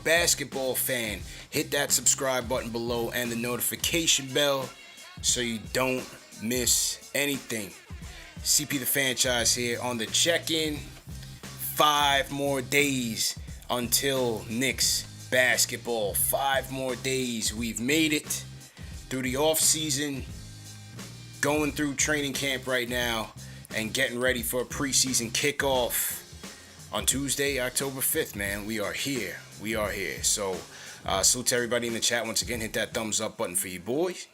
Basketball fan, hit that subscribe button below and the notification bell so you don't miss anything. CP the franchise here on the check-in. 5 more days until Knicks basketball. 5 more days. We've made it through the off season, going through training camp right now, and getting ready for a preseason kickoff on Tuesday, October 5th, man. We are here. So, salute to everybody in the chat once again. Hit that thumbs up button for you boys.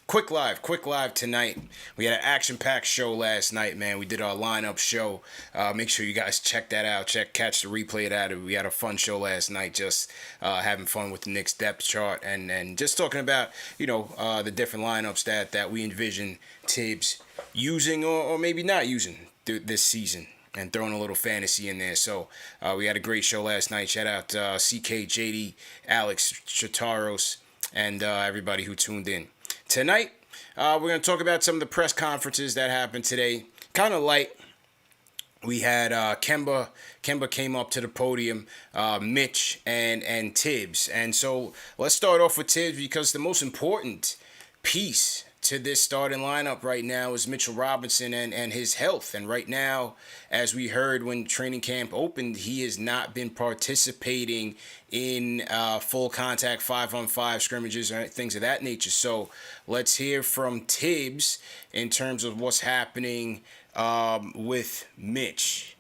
Quick live tonight. We had an action-packed show last night, man. We did our lineup show. Make sure you guys check that out. Catch the replay of that. We had a fun show last night, just having fun with the Knicks depth chart and just talking about, the different lineups that we envision Tibbs using or maybe not using this season, and throwing a little fantasy in there. So we had a great show last night. Shout out CK, JD, Alex, Chataros, and everybody who tuned in. Tonight, we're going to talk about some of the press conferences that happened today. Kind of light. We had Kemba. Kemba came up to the podium, Mitch, and Tibbs. And so let's start off with Tibbs, because the most important piece to this starting lineup right now is Mitchell Robinson and his health. And right now, as we heard when training camp opened, he has not been participating in full contact 5-on-5 scrimmages or things of that nature. So let's hear from Tibbs in terms of what's happening with Mitch.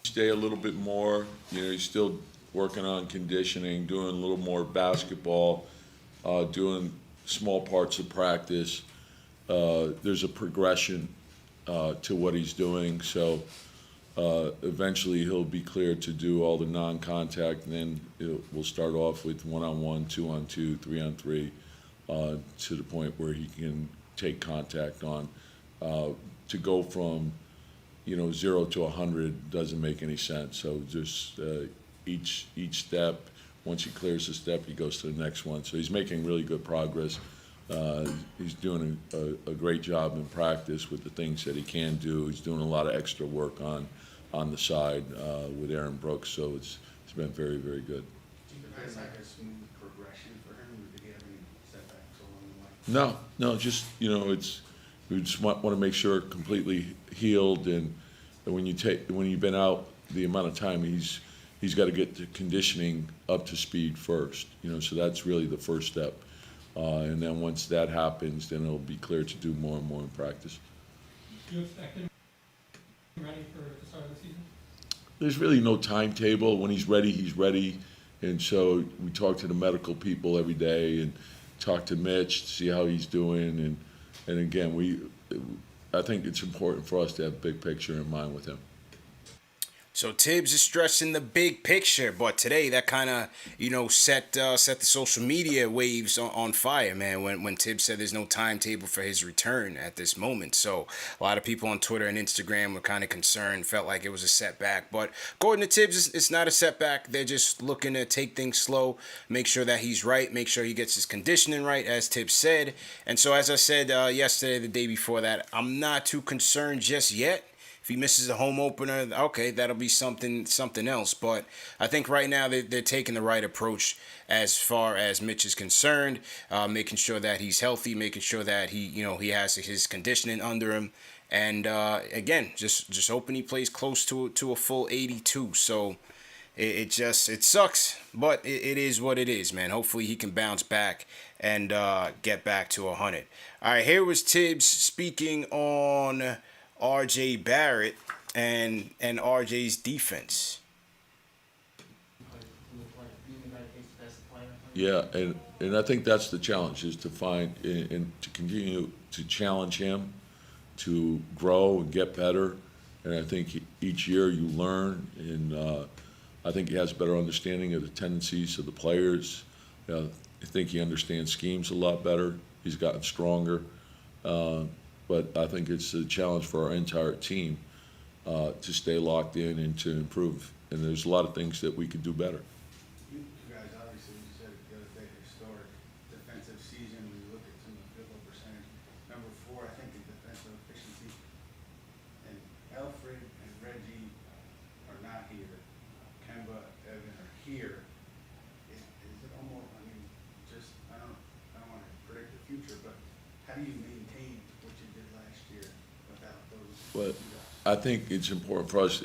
Stay a little bit more. He's still working on conditioning, doing a little more basketball, doing small parts of practice. There's a progression to what he's doing, so eventually he'll be cleared to do all the non-contact, and then we'll start off with 1-on-1, 2-on-2, 3-on-3, to the point where he can take contact on. To go from 0 to 100 doesn't make any sense. So just each step. Once he clears the step, he goes to the next one. So he's making really good progress. He's doing a great job in practice with the things that he can do. He's doing a lot of extra work on the side with Aaron Brooks. So it's been very, very good. Do you think that's like a smooth progression for him? Or did he have any setbacks along the way? No, just we just want to make sure completely healed, and when you've been out the amount of time, he's got to get the conditioning up to speed first, so that's really the first step. And then once that happens, then it'll be clear to do more and more in practice. Do you expect him ready for the start of the season? There's really no timetable. When he's ready, he's ready. And so we talk to the medical people every day and talk to Mitch to see how he's doing. And again, I think it's important for us to have big picture in mind with him. So Tibbs is stressing the big picture, but today that kind of, set the social media waves on fire, man, when Tibbs said there's no timetable for his return at this moment. So a lot of people on Twitter and Instagram were kind of concerned, felt like it was a setback. But according to Tibbs, it's not a setback. They're just looking to take things slow, make sure that he's right, make sure he gets his conditioning right, as Tibbs said. And so as I said yesterday, the day before that, I'm not too concerned just yet. If he misses a home opener, okay, that'll be something else. But I think right now they're taking the right approach as far as Mitch is concerned, making sure that he's healthy, making sure that he has his conditioning under him, and again, just hoping he plays close to a full 82. So it sucks, but it is what it is, man. Hopefully he can bounce back and get back to 100. All right, here was Tibbs speaking on R.J. Barrett and R.J.'s defense. Yeah, and I think that's the challenge, is to find and to continue to challenge him to grow and get better. And I think each year you learn, and I think he has a better understanding of the tendencies of the players. I think he understands schemes a lot better. He's gotten stronger. But I think it's a challenge for our entire team to stay locked in and to improve. And there's a lot of things that we could do better. You guys obviously, you said the other day, historic defensive season. When you look at some of the field goal percentage, number 4, I think, in defensive efficiency. And Alfred and Reggie are not here. Kemba, Evan are But I think it's important for us,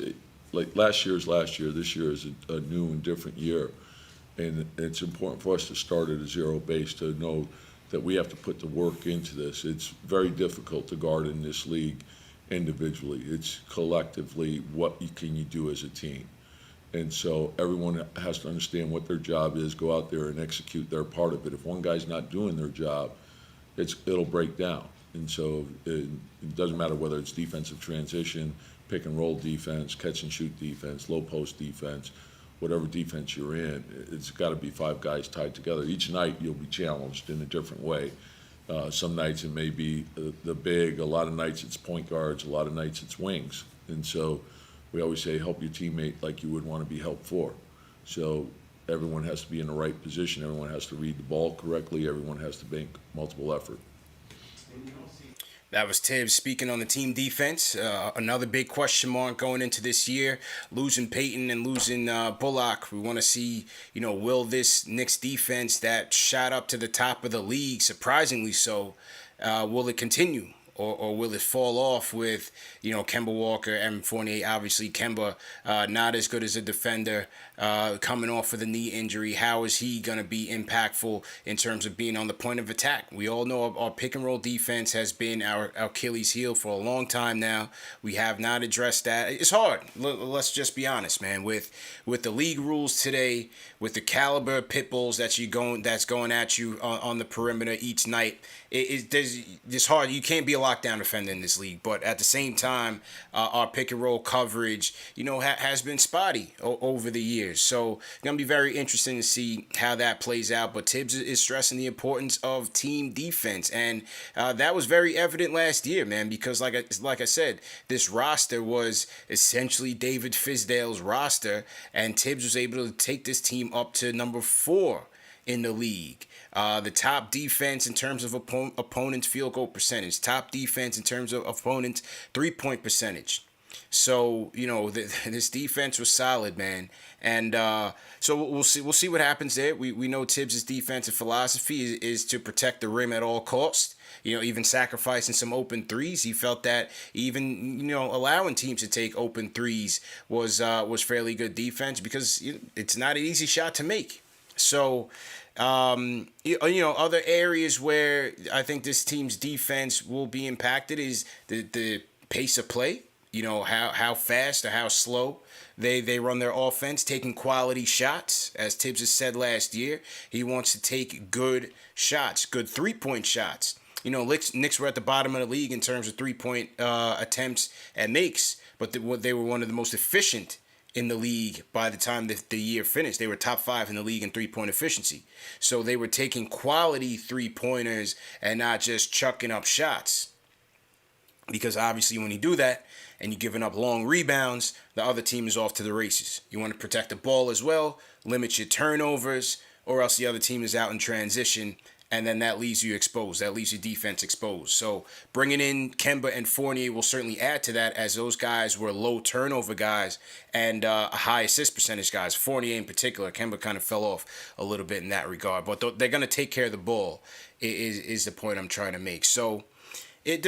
like last year is last year, this year is a new and different year. And it's important for us to start at a zero base, to know that we have to put the work into this. It's very difficult to guard in this league individually. It's collectively, can you do as a team? And so everyone has to understand what their job is, go out there and execute their part of it. If one guy's not doing their job, it'll break down. And so it doesn't matter whether it's defensive transition, pick and roll defense, catch and shoot defense, low post defense, whatever defense you're in, it's got to be five guys tied together. Each night you'll be challenged in a different way. Some nights it may be the big, a lot of nights it's point guards, a lot of nights it's wings. And so we always say help your teammate like you would want to be helped for. So everyone has to be in the right position, everyone has to read the ball correctly, everyone has to make multiple effort. That was Tibbs speaking on the team defense. Another big question mark going into this year. Losing Peyton and losing Bullock. We want to see, will this Knicks defense that shot up to the top of the league, surprisingly so, will it continue? Or will it fall off with, Kemba Walker and Fournier? Obviously, Kemba not as good as a defender, coming off with a knee injury. How is he going to be impactful in terms of being on the point of attack? We all know our pick and roll defense has been our Achilles heel for a long time now. We have not addressed that. It's hard. Let's just be honest, man. With the league rules today, with the caliber of pit bulls that's going at you on the perimeter each night, it's hard. You can't be a lockdown defender in this league, but at the same time, our pick and roll coverage, has been spotty over the years. So it's gonna be very interesting to see how that plays out. But Tibbs is stressing the importance of team defense, and that was very evident last year, man. Because like I said, this roster was essentially David Fizdale's roster, and Tibbs was able to take this team up to number 4 in the league. The top defense in terms of opponents' field goal percentage, top defense in terms of opponents' three-point percentage. So this defense was solid, man, and so we'll see what happens there. We know Tibbs' defensive philosophy is to protect the rim at all costs. Even sacrificing some open threes. He felt that even allowing teams to take open threes was fairly good defense, because it's not an easy shot to make. So, other areas where I think this team's defense will be impacted is the pace of play. How fast or how slow they run their offense, taking quality shots. As Tibbs has said last year, he wants to take good shots, good three-point shots. Knicks were at the bottom of the league in terms of three-point attempts and makes, but they were one of the most efficient in the league by the time the year finished. They were top 5 in the league in three-point efficiency. So they were taking quality three-pointers and not just chucking up shots. Because obviously when you do that and you're giving up long rebounds, the other team is off to the races. You want to protect the ball as well, limit your turnovers, or else the other team is out in transition, and then that leaves you exposed. That leaves your defense exposed. So bringing in Kemba and Fournier will certainly add to that, as those guys were low turnover guys and high assist percentage guys. Fournier in particular. Kemba kind of fell off a little bit in that regard. But they're going to take care of the ball is the point I'm trying to make. So it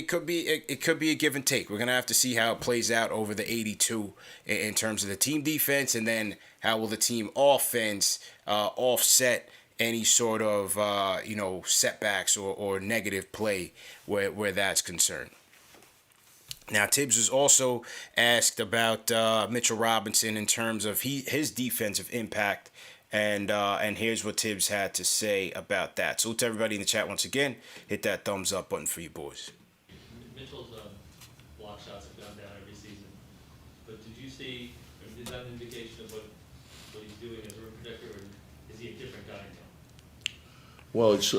could be a give and take. We're going to have to see how it plays out over the 82 in terms of the team defense, and then how will the team offense offset any sort of setbacks or negative play where that's concerned. Now, Tibbs was also asked about Mitchell Robinson in terms of his defensive impact, and here's what Tibbs had to say about that. So to everybody in the chat once again, hit that thumbs up button for you boys. Mitchell's block shots have gone down every season, but did you see, or is that an indication of what he's doing as a rim protector, or is he a different guy now? Well, it's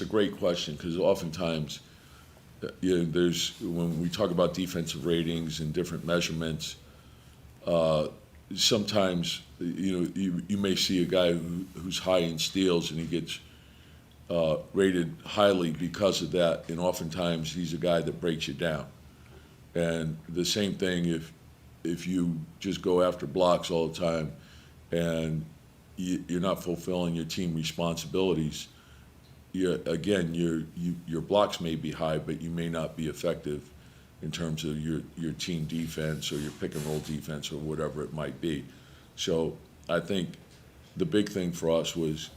a great question, because oftentimes, there's, when we talk about defensive ratings and different measurements, sometimes you may see a guy who's high in steals and he gets rated highly because of that, and oftentimes he's a guy that breaks you down. And the same thing if you just go after blocks all the time and you're not fulfilling your team responsibilities, your blocks may be high, but you may not be effective in terms of your team defense or your pick and roll defense or whatever it might be. So I think the big thing for us was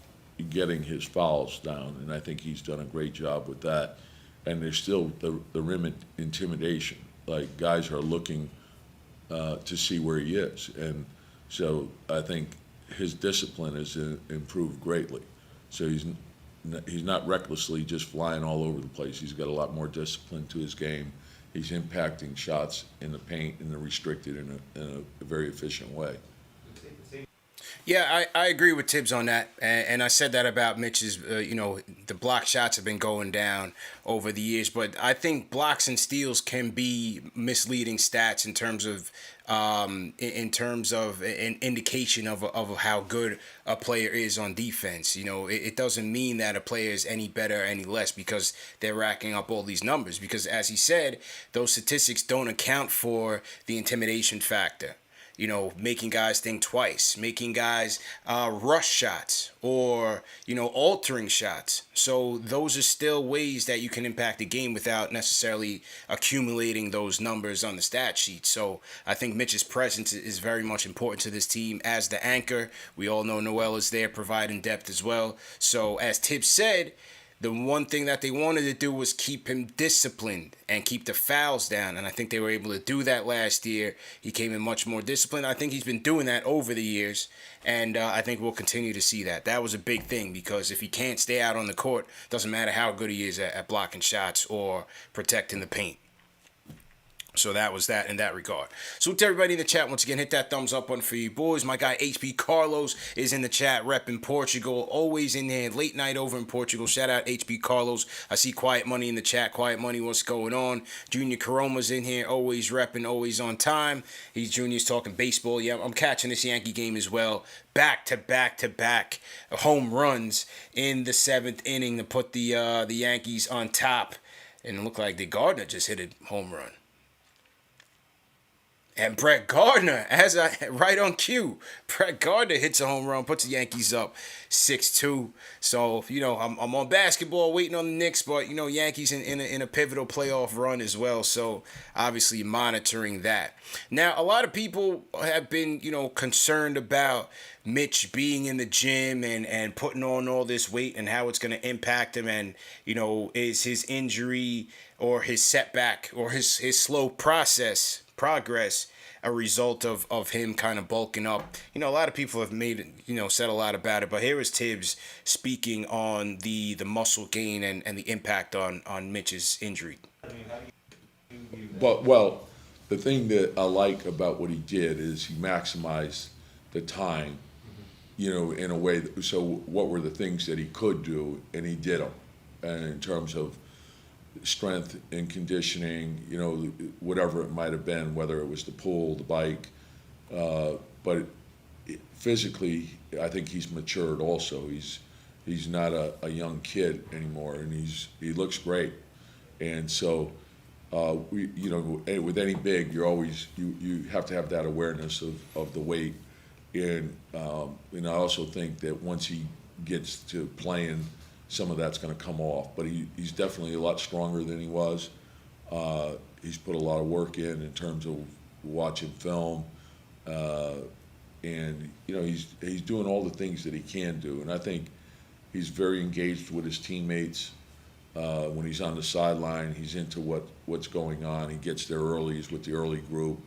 getting his fouls down, and I think he's done a great job with that. And there's still the rim intimidation. Like, guys are looking to see where he is. And so I think his discipline has improved greatly. So he's not recklessly just flying all over the place. He's got a lot more discipline to his game. He's impacting shots in the paint and the restricted in a very efficient way. Yeah, I agree with Tibbs on that, and I said that about Mitch's. The block shots have been going down over the years, but I think blocks and steals can be misleading stats in terms of an indication of how good a player is on defense. It doesn't mean that a player is any better or any less because they're racking up all these numbers. Because as he said, those statistics don't account for the intimidation factor. Making guys think twice, making guys rush shots or, altering shots. So those are still ways that you can impact the game without necessarily accumulating those numbers on the stat sheet. So I think Mitch's presence is very much important to this team as the anchor. We all know Noel is there providing depth as well. So as Tibbs said, the one thing that they wanted to do was keep him disciplined and keep the fouls down. And I think they were able to do that last year. He came in much more disciplined. I think he's been doing that over the years. And I think we'll continue to see that. That was a big thing because if he can't stay out on the court, doesn't matter how good he is at blocking shots or protecting the paint. So that was that in that regard. So to everybody in the chat, once again, hit that thumbs up button for you boys. My guy HP Carlos is in the chat repping Portugal. Always in there. Late night over in Portugal. Shout out HP Carlos. I see Quiet Money in the chat. Quiet Money, what's going on? Junior Caroma's in here. Always repping, always on time. Junior's talking baseball. Yeah, I'm catching this Yankee game as well. Back-to-back home runs in the 7th inning to put the Yankees on top. And it looked like the Gardner just hit a home run. And Brett Gardner, right on cue, Brett Gardner hits a home run, puts the Yankees up 6-2. So, I'm on basketball waiting on the Knicks, but, Yankees in a pivotal playoff run as well. So, obviously monitoring that. Now, a lot of people have been, concerned about Mitch being in the gym and putting on all this weight and how it's going to impact him. And, is his injury or his setback or his slow progress a result of him kind of bulking up. A lot of people have said a lot about it, but here is Tibbs speaking on the muscle gain and the impact on Mitch's injury. But, well, the thing that I like about what he did is he maximized the time, in a way. So what were the things that he could do, and he did them. And in terms of strength and conditioning, whatever it might have been, whether it was the pool, the bike, but physically, I think he's matured also. He's not a young kid anymore, and he looks great. And so, with any big, you have to have that awareness of the weight. And I also think that once he gets to playing, some of that's going to come off, but he's definitely a lot stronger than he was. He's put a lot of work in terms of watching film, and he's doing all the things that he can do. And I think he's very engaged with his teammates. When he's on the sideline, he's into what's going on. He gets there early. He's with the early group.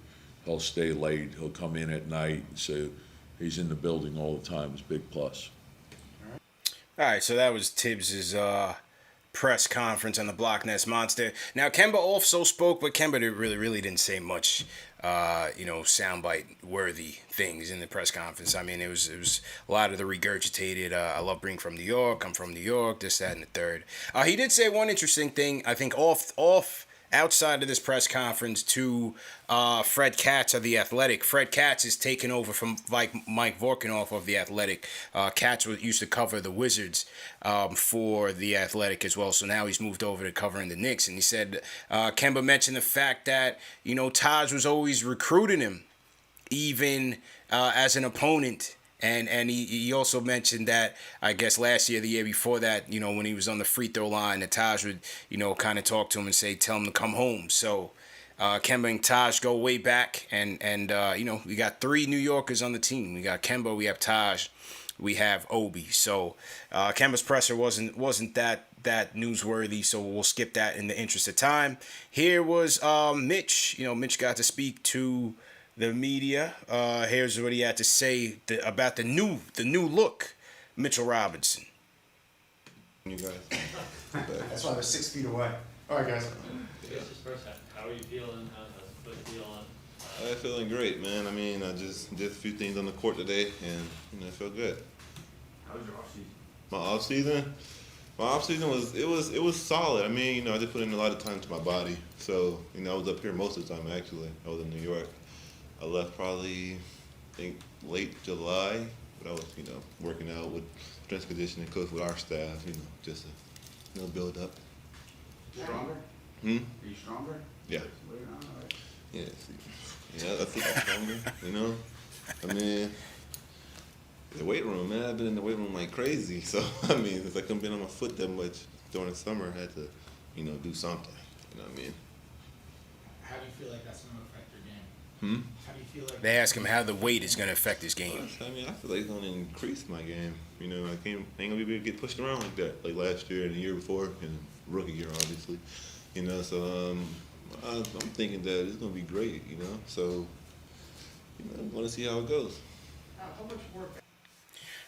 He'll stay late. He'll come in at night. So he's in the building all the time. It's a big plus. All right, so that was Tibbs's press conference on the Block Nest Monster. Now, Kemba also spoke, but Kemba really didn't say much, soundbite worthy things in the press conference. I mean, it was a lot of the regurgitated, I love being from New York, I'm from New York, this, that, and the third. He did say one interesting thing, I think, outside of this press conference to Fred Katz of The Athletic. Fred Katz is taking over from Mike Vorkanoff of The Athletic. Katz used to cover the Wizards for The Athletic as well, so now he's moved over to covering the Knicks. And he said, Kemba mentioned the fact that, Taj was always recruiting him, even as an opponent. And he also mentioned that, I guess, last year, the year before that, when he was on the free throw line, that Taj would, kind of talk to him and say, tell him to come home. So Kemba and Taj go way back, and we got 3 New Yorkers on the team. We got Kemba, we have Taj, we have Obi. So Kemba's presser wasn't that newsworthy, so we'll skip that in the interest of time. Here was Mitch. Mitch got to speak to the media. Here's what he had to say about the new look, Mitchell Robinson. You guys. That's why I was 6 feet away. All right, guys. I guess just first, how are you feeling? How's the foot feeling? I'm feeling great, man. I mean, I just did a few things on the court today, and I feel good. How was your offseason? My off season, was solid. I mean, I just put in a lot of time to my body. So, I was up here most of the time. Actually, I was in New York. I left probably, I think, late July, but I was, working out with strength conditioning coach with our staff. Just to, build up. Stronger? Hmm. Are you stronger? Yeah. Later on, all right. Yeah. See, I think I'm stronger. I mean. The weight room, man. I've been in the weight room like crazy. So, I mean, since I couldn't be on my foot that much during the summer, I had to, do something. You know what I mean? How do you feel like that's going to affect your game? How do you feel like They ask him how the weight is going to affect his game. I mean, I feel like it's going to increase my game. I ain't going to be able to get pushed around like that, like last year and the year before, and rookie year, obviously. So I'm thinking that it's going to be great, So, I want to see how it goes. how much work?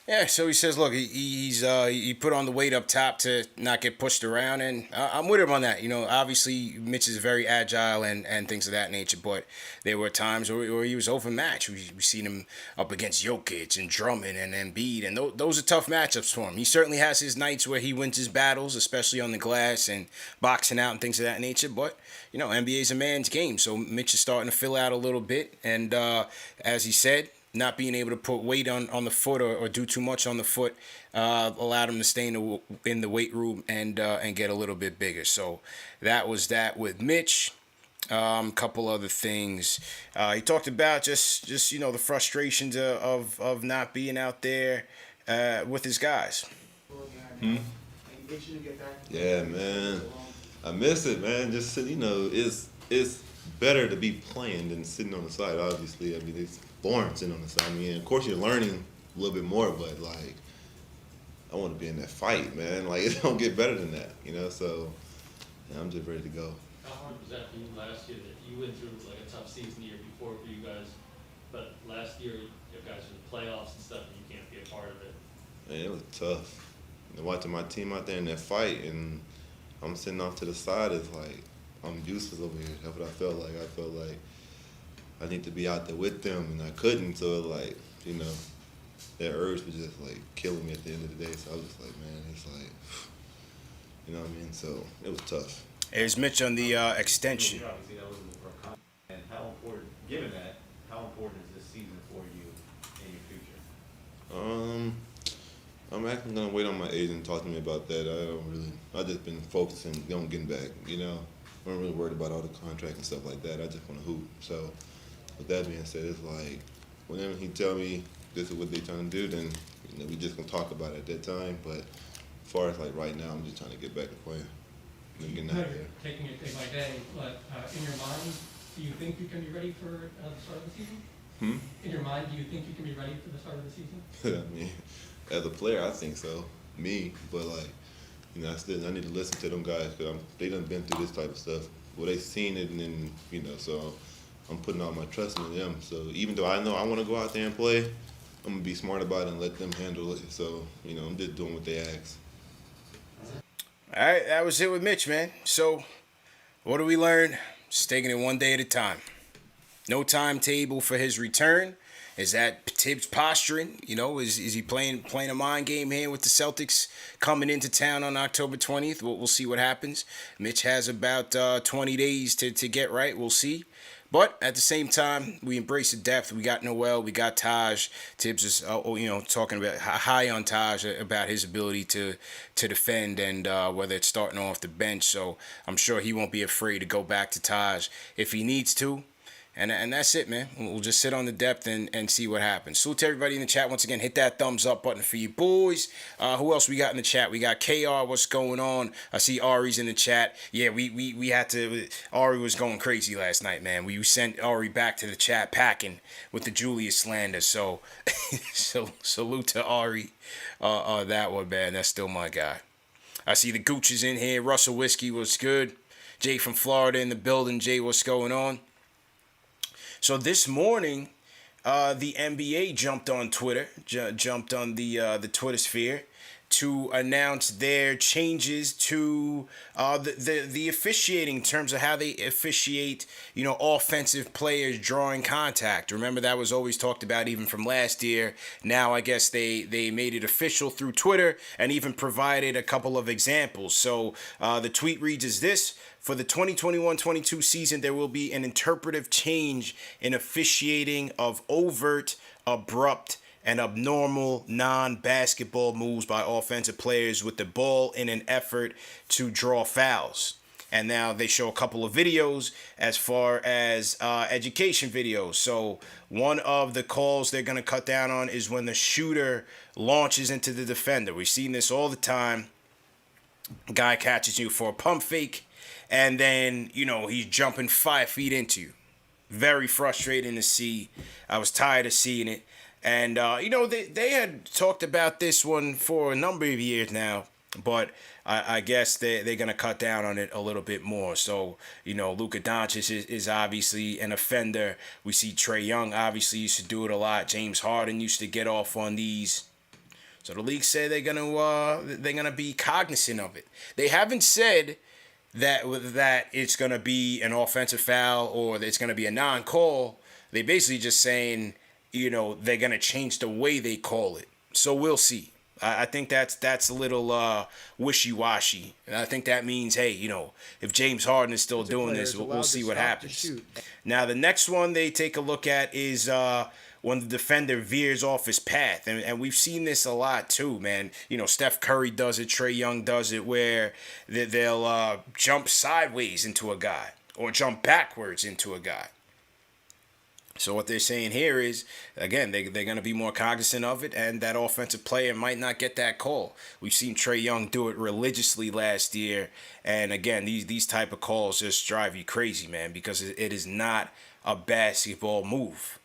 Yeah, so he says, look, he put on the weight up top to not get pushed around, and I'm with him on that. Obviously Mitch is very agile and things of that nature, but there were times where he was overmatched. We seen him up against Jokic and Drummond and Embiid, and those are tough matchups for him. He certainly has his nights where he wins his battles, especially on the glass and boxing out and things of that nature, but, NBA is a man's game, so Mitch is starting to fill out a little bit, and as he said, not being able to put weight on the foot or do too much on the foot allowed him to stay in the weight room and get a little bit bigger. So that was that with Mitch. Couple other things. He talked about just the frustrations of not being out there with his guys. Yeah, man. I miss it, man. Just sitting, it's better to be playing than sitting on the side, obviously. I mean, it's boring sitting on the side. I mean, of course you're learning a little bit more, but, I want to be in that fight, man. It don't get better than that, So, I'm just ready to go. How hard was that for you last year that you went through a tough season the year before for you guys, but last year you guys were in the playoffs and stuff and you can't be a part of it? Man, it was tough. Watching my team out there in that fight, and I'm sitting off to the side, it's like I'm useless over here. That's what I felt like. I felt like I need to be out there with them, and I couldn't. So, that urge was just, killing me at the end of the day. So I was just like, man, it's like, you know what I mean? So it was tough. Here's Mitch on the extension. Obviously, that wasn't for a contract. And how important, given that, how important is this season for you in your future? I'm actually gonna wait on my agent and talk to me about that. I just been focusing on getting back. I'm not really worried about all the contracts and stuff like that. I just want to hoop. So, with that being said, it's like whenever he tell me this is what they trying to do, then we just gonna talk about it at that time. But as far as right now, I'm just trying to get back to playing. And getting out there. Taking it day by day, but in your mind, do you think you can be ready for the start of the season? In your mind, do you think you can be ready for the start of the season? I mean, as a player, I think so. Me, but I need to listen to them guys because they done been through this type of stuff. Well, they seen it, and then so I'm putting all my trust in them. So even though I know I want to go out there and play, I'm gonna be smart about it and let them handle it. So I'm just doing what they ask. All right, that was it with Mitch, man. So what do we learn? Just taking it one day at a time. No timetable for his return. Is that Tibbs posturing? Is he playing a mind game here with the Celtics coming into town on October 20th? We'll see what happens. Mitch has about 20 days to get right. We'll see. But at the same time, we embrace the depth. We got Noel. We got Taj. Tibbs is, talking about high on Taj about his ability to defend and whether it's starting off the bench. So I'm sure he won't be afraid to go back to Taj if he needs to. And that's it, man. We'll just sit on the depth and see what happens. Salute to everybody in the chat. Once again, hit that thumbs up button for you boys. Who else we got in the chat? We got KR. What's going on? I see Ari's in the chat. Yeah, we had to. Ari was going crazy last night, man. We sent Ari back to the chat packing with the Julius slander. So, salute to Ari. That one, man. That's still my guy. I see the Gooch is in here. Russell Whiskey was good. Jay from Florida in the building. Jay, what's going on? So this morning, the NBA jumped on Twitter, jumped on the Twitter sphere to announce their changes to the officiating in terms of how they officiate, offensive players drawing contact. Remember, that was always talked about even from last year. Now, I guess they made it official through Twitter and even provided a couple of examples. So the tweet reads as this: for the 2021-22 season, there will be an interpretive change in officiating of overt, abrupt, and abnormal non-basketball moves by offensive players with the ball in an effort to draw fouls. And now they show a couple of videos as far as education videos. So one of the calls they're going to cut down on is when the shooter launches into the defender. We've seen this all the time. Guy catches you for a pump fake, and then, he's jumping 5 feet into you. Very frustrating to see. I was tired of seeing it. And, they had talked about this one for a number of years now, but I guess they're going to cut down on it a little bit more. So, Luka Doncic is obviously an offender. We see Trae Young obviously used to do it a lot. James Harden used to get off on these. So the league said they're gonna be cognizant of it. They haven't said that it's gonna be an offensive foul or that it's gonna be a non-call. They basically just saying, they're gonna change the way they call it. So we'll see. I think that's a little wishy-washy. And I think that means, hey, if James Harden is still doing this, we'll see what happens. Now the next one they take a look at is when the defender veers off his path. And we've seen this a lot too, man. Steph Curry does it, Trae Young does it, where they'll jump sideways into a guy or jump backwards into a guy. So what they're saying here is, again, they're going to be more cognizant of it, and that offensive player might not get that call. We've seen Trae Young do it religiously last year, and again, these type of calls just drive you crazy, man, because it is not a basketball move.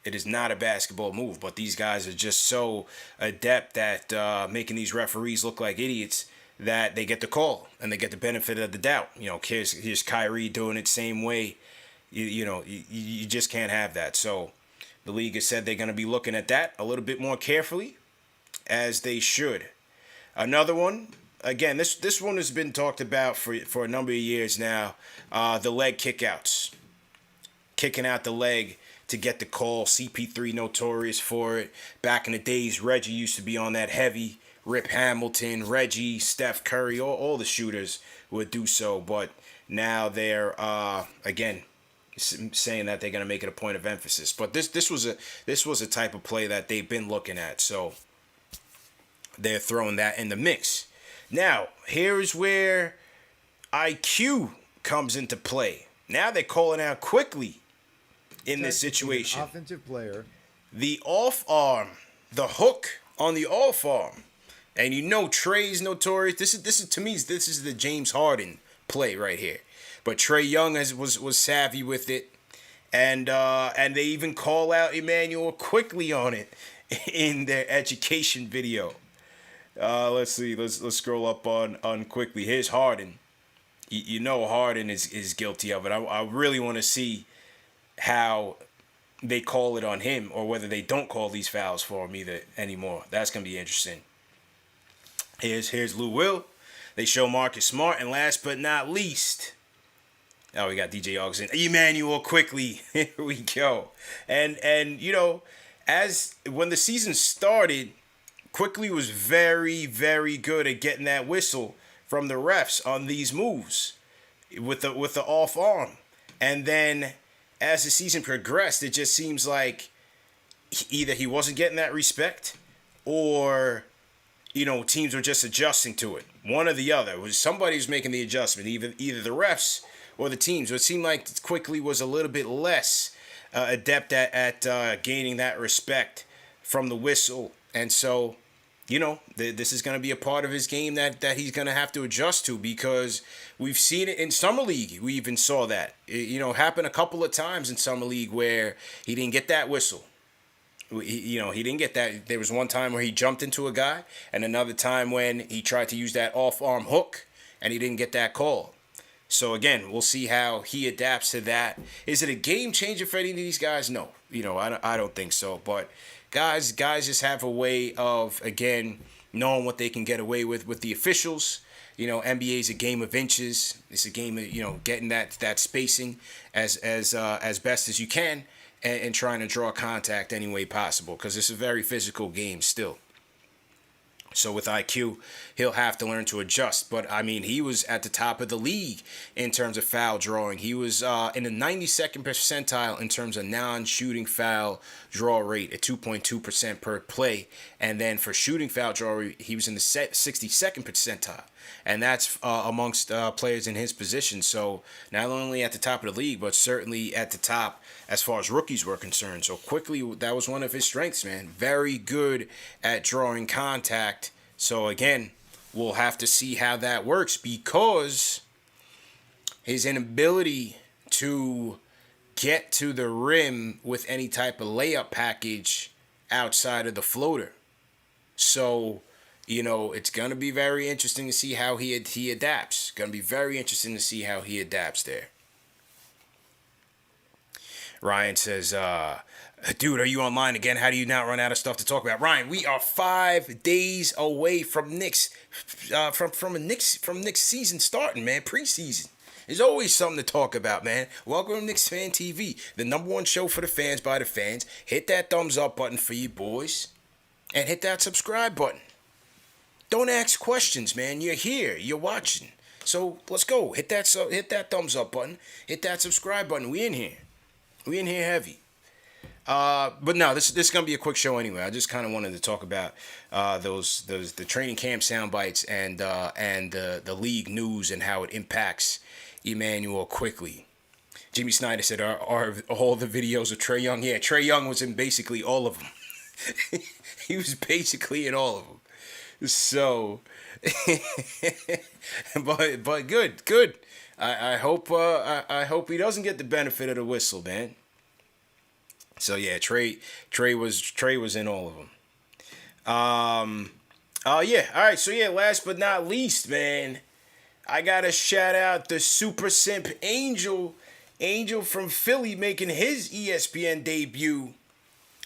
It is not a basketball move, but these guys are just so adept at making these referees look like idiots that they get the call and they get the benefit of the doubt. Here's Kyrie doing it same way. You just can't have that. So the league has said they're going to be looking at that a little bit more carefully, as they should. Another one, again, this one has been talked about for a number of years now, the leg kickouts. Kicking out the leg to get the call. CP3 notorious for it. Back in the days, Reggie used to be on that heavy. Rip Hamilton, Reggie, Steph Curry, all the shooters would do so. But now they're, again, saying that they're going to make it a point of emphasis. But this was a type of play that they've been looking at, so they're throwing that in the mix. Now, here is where IQ comes into play. Now they're calling out quickly in this situation. Offensive player. The off arm, the hook on the off arm. And Trae's notorious. This is to me, this is the James Harden play right here. But Trae Young was savvy with it, and they even call out Emmanuel quickly on it in their education video. Let's see. Let's scroll up on quickly. Here's Harden. Harden is guilty of it. I really want to see how they call it on him, or whether they don't call these fouls for him either anymore. That's gonna be interesting. Here's Lou Will. They show Marcus Smart, and last but not least. Oh, we got DJ Augustin. Emmanuel quickly. Here we go. And as when the season started, Quickly was very, very good at getting that whistle from the refs on these moves with the off arm. And then as the season progressed, it just seems like either he wasn't getting that respect or, teams were just adjusting to it. One or the other. Somebody was making the adjustment, either the refs or the teams. So it seemed like Quickly was a little bit less adept at gaining that respect from the whistle. And so, this is going to be a part of his game that he's going to have to adjust to, because we've seen it in Summer League. We even saw that, happen a couple of times in Summer League where he didn't get that whistle. He didn't get that. There was one time where he jumped into a guy, and another time when he tried to use that off-arm hook, and he didn't get that call. So again, we'll see how he adapts to that. Is it a game changer for any of these guys? No, I don't think so. But guys just have a way of, again, knowing what they can get away with the officials. NBA is a game of inches. It's a game of getting that spacing as best as you can, and trying to draw contact any way possible, because it's a very physical game still. So with IQ, he'll have to learn to adjust. But, he was at the top of the league in terms of foul drawing. He was in the 92nd percentile in terms of non-shooting foul draw rate at 2.2% per play. And then for shooting foul draw rate, he was in the 62nd percentile. And that's amongst players in his position. So not only at the top of the league, but certainly at the top as far as rookies were concerned. So quickly, that was one of his strengths, man. Very good at drawing contact. So again, we'll have to see how that works, because his inability to get to the rim with any type of layup package outside of the floater. So, it's going to be very interesting to see how he adapts. Going to be very interesting to see how he adapts there. Ryan says, dude, are you online again? How do you not run out of stuff to talk about? Ryan, we are 5 days away from Knicks, from Knicks season starting, man, preseason. There's always something to talk about, man. Welcome to KnicksFanTV, the #1 show for the fans by the fans. Hit that thumbs up button for you boys, and hit that subscribe button. Don't ask questions, man. You're here. You're watching. So let's go. Hit that thumbs up button. Hit that subscribe button. We in here. We in here heavy. But no, this is gonna be a quick show anyway. I just kind of wanted to talk about the training camp sound bites and the league news and how it impacts Emmanuel quickly. Jimmy Snyder said, "Are all the videos of Trae Young?" Yeah, Trae Young was in basically all of them. He was basically in all of them. So, but good. I hope he doesn't get the benefit of the whistle, man. So yeah, Trae was in all of them. Yeah. All right. So yeah, last but not least, man, I gotta shout out the super simp Angel from Philly, making his ESPN debut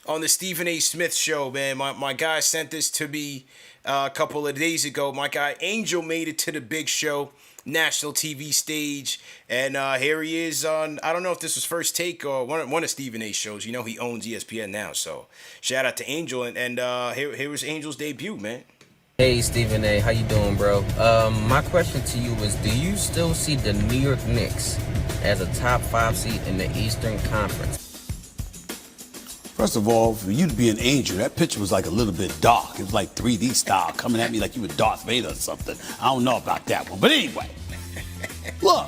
on the Stephen A. Smith show, man. My guy sent this to me a couple of days ago. My guy Angel made it to the big show, national TV stage, and here he is on, I don't know if this was First Take or one of Stephen A's shows. He owns ESPN now, so shout out to Angel, and here was Angel's debut, man. Hey Stephen A, how you doing, bro? My question to you is, do you still see the New York Knicks as a top 5 seed in the Eastern Conference? First of all, for you to be an Angel, that picture was like a little bit dark. It was like 3D style, coming at me like you were Darth Vader or something. I don't know about that one. But anyway, look,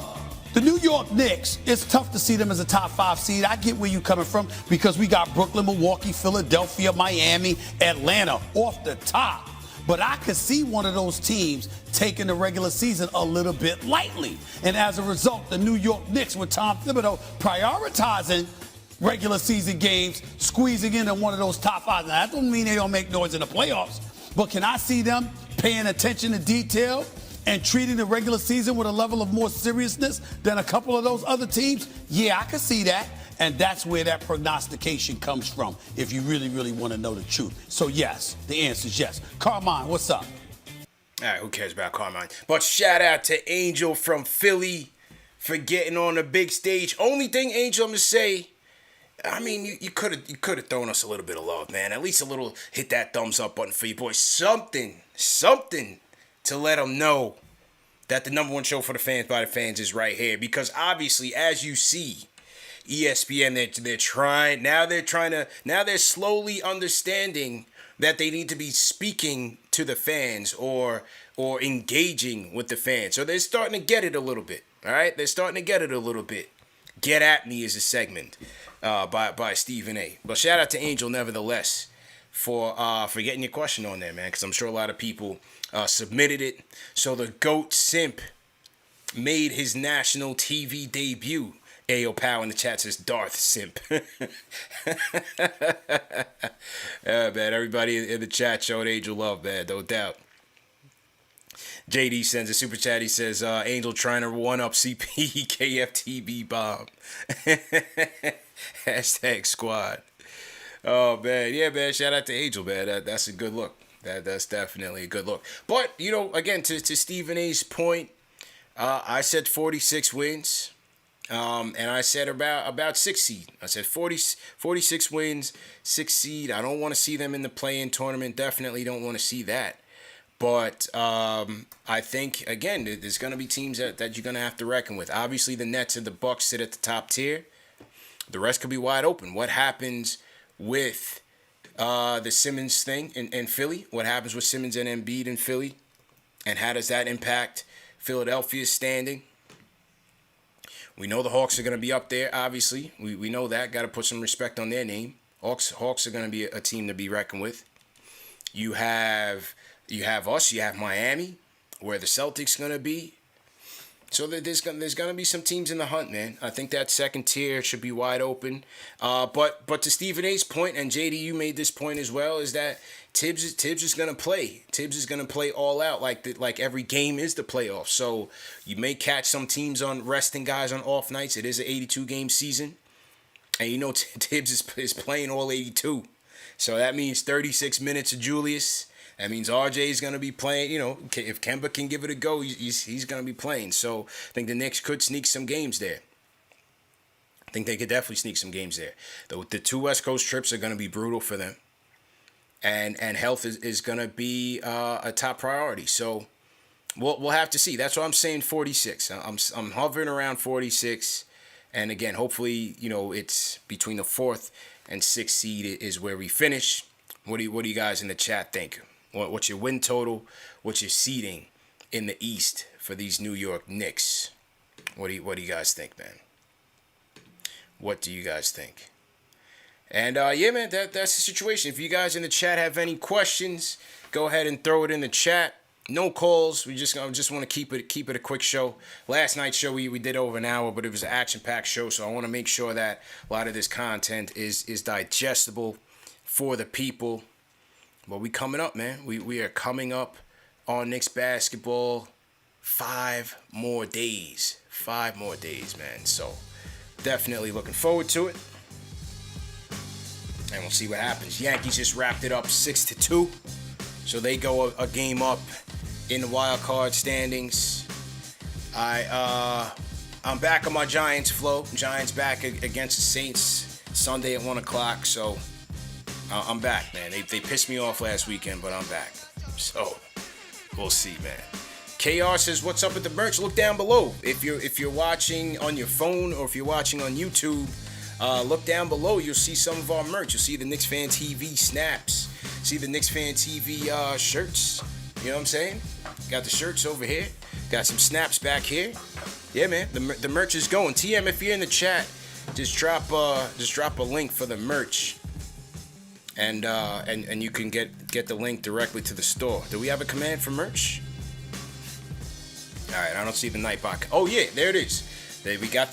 the New York Knicks, it's tough to see them as a top 5 seed. I get where you're coming from, because we got Brooklyn, Milwaukee, Philadelphia, Miami, Atlanta off the top. But I could see one of those teams taking the regular season a little bit lightly. And as a result, the New York Knicks, with Tom Thibodeau prioritizing regular season games, squeezing in on one of those top 5. Now, that don't mean they don't make noise in the playoffs, but can I see them paying attention to detail and treating the regular season with a level of more seriousness than a couple of those other teams? Yeah, I can see that. And that's where that prognostication comes from, if you really, really want to know the truth. So, yes, the answer is yes. Carmine, what's up? All right, who cares about Carmine? But shout out to Angel from Philly for getting on the big stage. Only thing, Angel, I'm going to say, I mean, you could have thrown us a little bit of love, man. At least a little, hit that thumbs up button for you boys. Something to let them know that the #1 show for the fans by the fans is right here. Because obviously, as you see, ESPN, they're slowly understanding that they need to be speaking to the fans or engaging with the fans. So they're starting to get it a little bit. All right, they're starting to get it a little bit. Get At Me is a segment by Stephen A. But shout out to Angel nevertheless for getting your question on there, man, because I'm sure a lot of people submitted it. So the GOAT Simp made his national TV debut. Ayo Pow in the chat says Darth Simp. Yeah, man, everybody in the chat showed Angel love, man, no doubt. JD sends a super chat. He says, Angel trying to one-up CP KFTB bomb. Hashtag squad. Oh, man. Yeah, man. Shout out to Angel, man. That's a good look. That's definitely a good look. But, you know, again, to Stephen A's point, I said 46 wins. And I said about 6 seed. I said 46 wins, 6 seed. I don't want to see them in the play-in tournament. Definitely don't want to see that. But I think, again, there's going to be teams that you're going to have to reckon with. Obviously, the Nets and the Bucks sit at the top tier. The rest could be wide open. What happens with the Simmons thing in Philly? What happens with Simmons and Embiid in Philly? And how does that impact Philadelphia's standing? We know the Hawks are going to be up there, obviously. We know that. Got to put some respect on their name. Hawks are going to be a team to be reckoned with. You have us. You have Miami, where the Celtics going to be. So there's going to be some teams in the hunt, man. I think that second tier should be wide open. But to Stephen A's point, and JD, you made this point as well, is that Tibbs is going to play. Tibbs is going to play all out like every game is the playoffs. So you may catch some teams on resting guys on off nights. It is an 82-game season. And you know Tibbs is playing all 82. So that means 36 minutes of Julius. That means RJ is going to be playing. You know, if Kemba can give it a go, he's going to be playing. So I think the Knicks could sneak some games there. I think they could definitely sneak some games there. The two West Coast trips are going to be brutal for them. And health is going to be a top priority. So we'll have to see. That's why I'm saying 46. I'm hovering around 46. And again, hopefully, you know, it's between the 4th and 6th seed is where we finish. What do you guys in the chat think? What's your win total? What's your seeding in the East for these New York Knicks? What do you guys think, man? What do you guys think? And yeah, man, that's the situation. If you guys in the chat have any questions, go ahead and throw it in the chat. No calls. I just want to keep it a quick show. Last night's show we did over an hour, but it was an action-packed show, so I want to make sure that a lot of this content is digestible for the people. But we coming up, man. We are coming up on Knicks basketball 5 more days. 5 more days, man. So definitely looking forward to it. And we'll see what happens. Yankees just wrapped it up 6-2. So they go a game up in the wild card standings. I'm back on my Giants flow. Giants back against the Saints Sunday at 1 o'clock. So I'm back, man. They pissed me off last weekend, but I'm back. So we'll see, man. KR says, "What's up with the merch?" Look down below. If you're watching on your phone or if you're watching on YouTube, look down below. You'll see some of our merch. You'll see the KnicksFanTV snaps. See the KnicksFanTV shirts. You know what I'm saying? Got the shirts over here. Got some snaps back here. Yeah, man. The merch is going. TM, if you're in the chat, just drop a link for the merch. And you can get the link directly to the store. Do we have a command for merch? All right, I don't see the Nightbot. Oh yeah, there it is. We dropped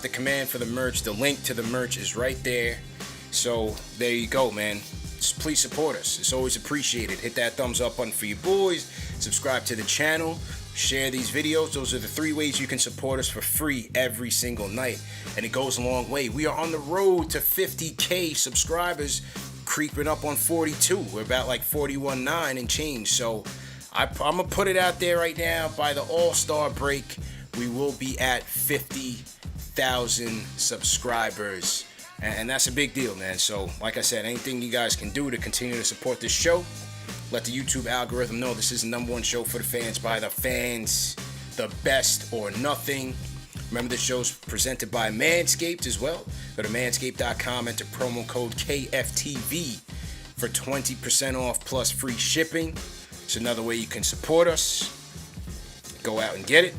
the command for the merch. The link to the merch is right there. So there you go, man. Please support us. It's always appreciated. Hit that thumbs up button for you boys. Subscribe to the channel. Share these videos. Those are the 3 ways you can support us for free every single night. And it goes a long way. We are on the road to 50K subscribers, creeping up on 42. We're about like 41.9 and change. So I'm going to put it out there right now. By the All-Star break, we will be at 50,000 subscribers. And that's a big deal, man. So, like I said, anything you guys can do to continue to support this show, let the YouTube algorithm know this is the #1 show for the fans, by the fans, the best or nothing. Remember, the show's presented by Manscaped as well. Go to manscaped.com, enter promo code KFTV for 20% off plus free shipping. It's another way you can support us. Go out and get it.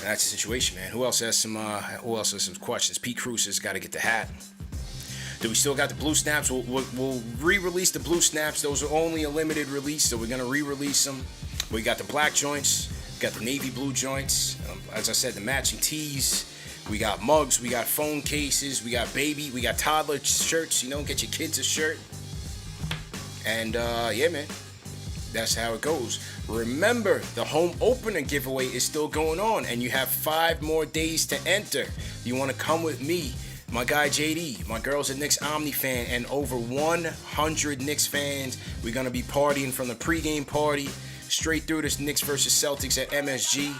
that's the situation, man. Who else has some questions? Pete Cruz has got to get the hat. Do we still got the blue snaps? We'll re-release the blue snaps. Those are only a limited release, so we're gonna re-release them. We got the black joints, we got the navy blue joints. As I said, the matching tees. We got mugs, we got phone cases, we got we got toddler shirts. You know, get your kids a shirt. And yeah, man, that's how it goes. Remember, the home opener giveaway is still going on, and you have 5 more days to enter. You want to come with me, my guy JD, my girls at Knicks OmniFan, and over 100 Knicks fans. We're going to be partying from the pregame party straight through this Knicks versus Celtics at MSG,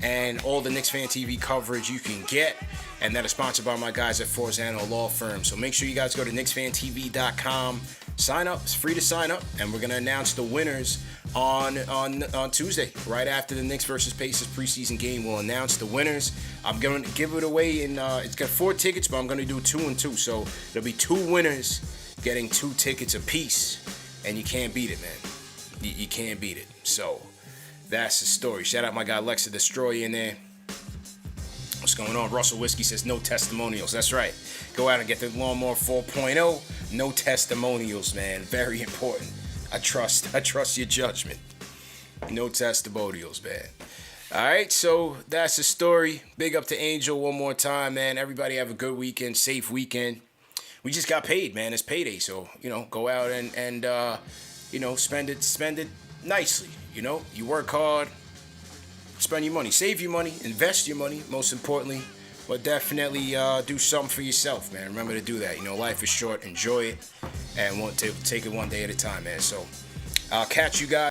and all the KnicksFanTV coverage you can get. And that is sponsored by my guys at Forzano Law Firm. So make sure you guys go to KnicksFanTV.com. Sign up. It's free to sign up. And we're going to announce the winners on Tuesday, right after the Knicks versus Pacers preseason game. We'll announce the winners. I'm going to give it away in, it's got 4 tickets, but I'm going to do 2 and 2. So there'll be 2 winners getting 2 tickets apiece. And you can't beat it, man. You can't beat it. So that's the story. Shout out my guy Lexa Destroyer in there. What's going on? Russell Whiskey says no testimonials. That's right. Go out and get the Lawnmower 4.0. No testimonials, man. Very important. I trust your judgment. No testimonials, man. All right, so that's the story. Big up to Angel one more time, man. Everybody have a good weekend, safe weekend. We just got paid, man. It's payday, so go out and spend it nicely. You work hard, spend your money, save your money, invest your money, most importantly, but definitely do something for yourself, man. Remember to do that. Life is short. Enjoy it, and take it one day at a time, man. So I'll catch you guys.